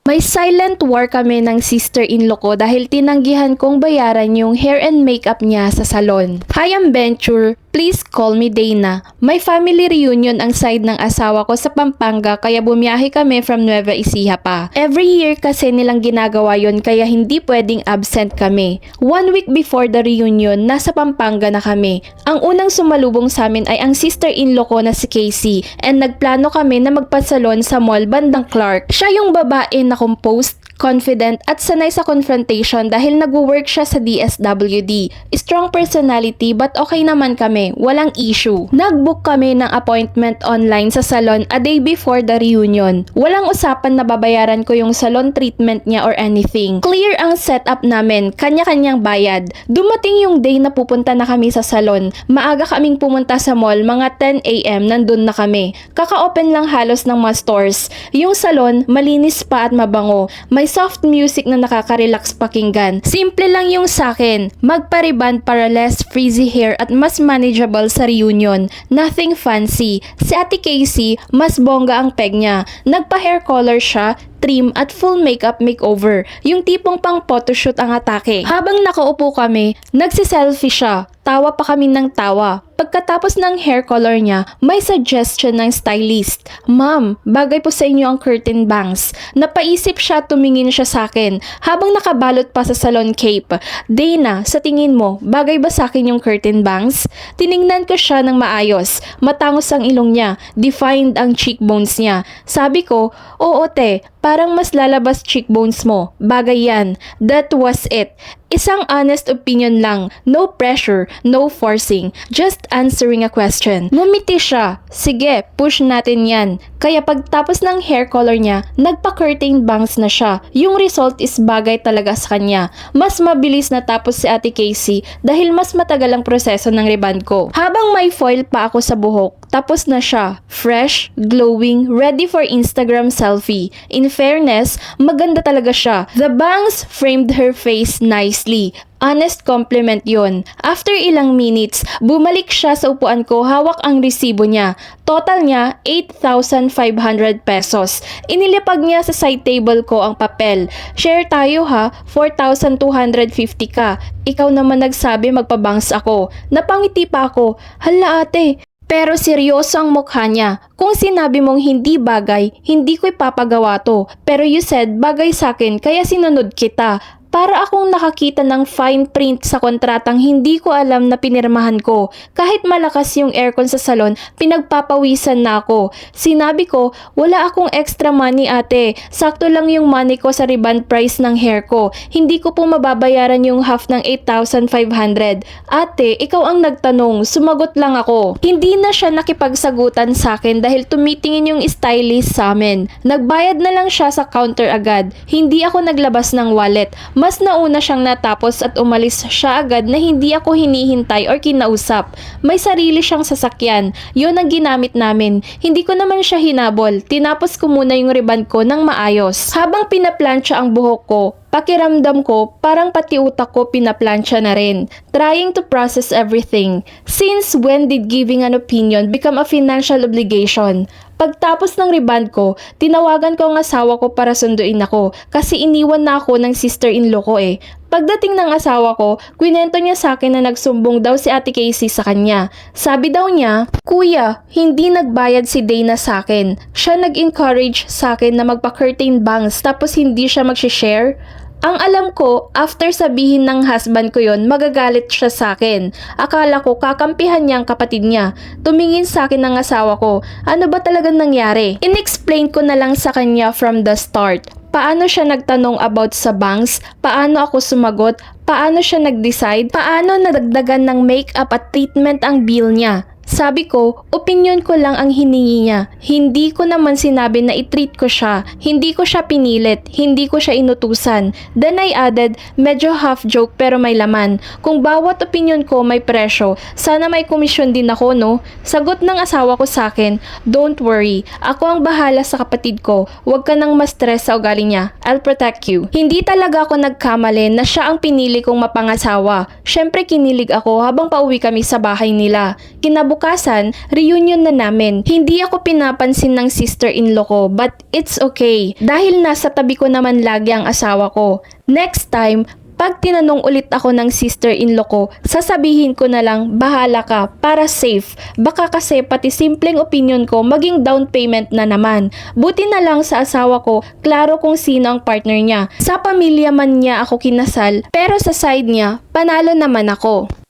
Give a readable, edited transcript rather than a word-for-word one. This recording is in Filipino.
May silent war kami ng sister-in-law ko dahil tinanggihan kong bayaran yung hair and makeup niya sa salon. Hi, Venture. Please call me Dana. May family reunion ang side ng asawa ko sa Pampanga kaya bumiyahe kami from Nueva Ecija pa. Every year kasi nilang ginagawa yon kaya hindi pwedeng absent kami. 1 week before the reunion, nasa Pampanga na kami. Ang unang sumalubong sa amin ay ang sister-in-law ko na si Casey and nagplano kami na magpasalon sa mall bandang Clark. Siya yung babae na composed, confident at sanay sa confrontation dahil nag-work siya sa DSWD. Strong personality but okay naman kami, walang issue. Nag-book kami ng appointment online sa salon a day before the reunion. Walang usapan na babayaran ko yung salon treatment niya or anything. Clear ang setup namin, kanya-kanyang bayad. Dumating yung day na pupunta na kami sa salon. Maaga kaming pumunta sa mall, mga 10 AM nandun na kami. Kaka-open lang halos ng mga stores. Yung salon, malinis pa at mabango. May soft music na nakaka-relax pakinggan. Simple lang yung sakin. Magpa-reband para less frizzy hair at mas manageable sa reunion. Nothing fancy. Si Ate Casey, mas bongga ang peg niya. Nagpa-hair color siya, trim at full makeup makeover. Yung tipong pang photoshoot ang atake. Habang nakaupo kami, nagsiselfie siya. Tawa pa kami ng tawa. Pagkatapos ng hair color niya, may suggestion ng stylist. Ma'am, bagay po sa inyo ang curtain bangs. Napaisip siya, tumingin siya sa akin habang nakabalot pa sa salon cape. Dana, sa tingin mo, bagay ba sa akin yung curtain bangs? Tiningnan ko siya ng maayos. Matangos ang ilong niya. Defined ang cheekbones niya. Sabi ko, oo te, parang mas lalabas cheekbones mo. Bagay yan. That was it. Isang honest opinion lang. No pressure, no forcing. Just answering a question. Ngumiti siya. Sige, push natin yan. Kaya pagtapos ng hair color niya, nagpa-curtain bangs na siya. Yung result is bagay talaga sa kanya. Mas mabilis natapos si Ate Casey dahil mas matagal ang proseso ng reband ko. Habang may foil pa ako sa buhok, tapos na siya. Fresh, glowing, ready for Instagram selfie. In fairness, maganda talaga siya. The bangs framed her face nicely. Honest compliment yon. After ilang minutes, bumalik siya sa upuan ko, hawak ang resibo niya. Total niya, 8,500 pesos. Inilipag niya sa side table ko ang papel. Share tayo ha, 4,250 ka. Ikaw naman nagsabi magpabangs ako. Napangiti pa ako. Hala ate, pero seryoso ang mukha niya. Kung sinabi mong hindi bagay, hindi ko ipapagawa to. Pero you said bagay sa akin kaya sinunod kita. Para akong nakakita ng fine print sa kontratang hindi ko alam na pinirmahan ko. Kahit malakas yung aircon sa salon, pinagpapawisan na ako. Sinabi ko, wala akong extra money ate. Sakto lang yung money ko sa reband price ng hair ko. Hindi ko po mababayaran yung half ng 8,500. Ate, ikaw ang nagtanong. Sumagot lang ako. Hindi na siya nakipagsagutan sa akin dahil tumitingin yung stylist sa amin. Nagbayad na lang siya sa counter agad. Hindi ako naglabas ng wallet. Mas nauna siyang natapos at umalis siya agad na hindi ako hinihintay or kinausap. May sarili siyang sasakyan. Yun ang ginamit namin. Hindi ko naman siya hinabol. Tinapos ko muna yung reband ko ng maayos. Habang pinaplansya ang buhok ko, pakiramdam ko parang pati utak ko pinaplansya na rin. Trying to process everything. Since when did giving an opinion become a financial obligation? Pagtapos ng reband ko, tinawagan ko ang asawa ko para sunduin ako kasi iniwan na ako ng sister-in-law ko eh. Pagdating ng asawa ko, kwento niya sa akin na nagsumbong daw si Ate Casey sa kanya. Sabi daw niya, Kuya, hindi nagbayad si Dana sa akin. Siya nag-encourage sa akin na magpa-curtain bangs tapos hindi siya mag-share. Ang alam ko, after sabihin ng husband ko yon, magagalit siya sa akin. Akala ko kakampihan niya ang kapatid niya. Tumingin sa akin ng asawa ko, ano ba talagang nangyari? In-explain ko na lang sa kanya from the start. Paano siya nagtanong about sa bangs? Paano ako sumagot? Paano siya nag-decide? Paano nadagdagan ng makeup at treatment ang bill niya? Sabi ko, opinion ko lang ang hiningi niya. Hindi ko naman sinabi na i-treat ko siya. Hindi ko siya pinilit. Hindi ko siya inutusan. Then I added, medyo half joke pero may laman. Kung bawat opinion ko may presyo, sana may komisyon din ako, no? Sagot ng asawa ko sa akin, don't worry. Ako ang bahala sa kapatid ko. Huwag ka nang ma-stress sa ugali niya. I'll protect you. Hindi talaga ako nagkamali na siya ang pinili kong mapangasawa. Syempre kinilig ako habang pauwi kami sa bahay nila. Kinabukasan kinabukasan, reunion na namin. Hindi ako pinapansin ng sister-in-law ko, but it's okay. Dahil nasa tabi ko naman lagi ang asawa ko. Next time, pag tinanong ulit ako ng sister-in-law ko, sasabihin ko na lang, bahala ka, para safe. Baka kasi pati simpleng opinion ko maging down payment na naman. Buti na lang sa asawa ko, klaro kung sino ang partner niya. Sa pamilya man niya ako kinasal, pero sa side niya, panalo naman ako.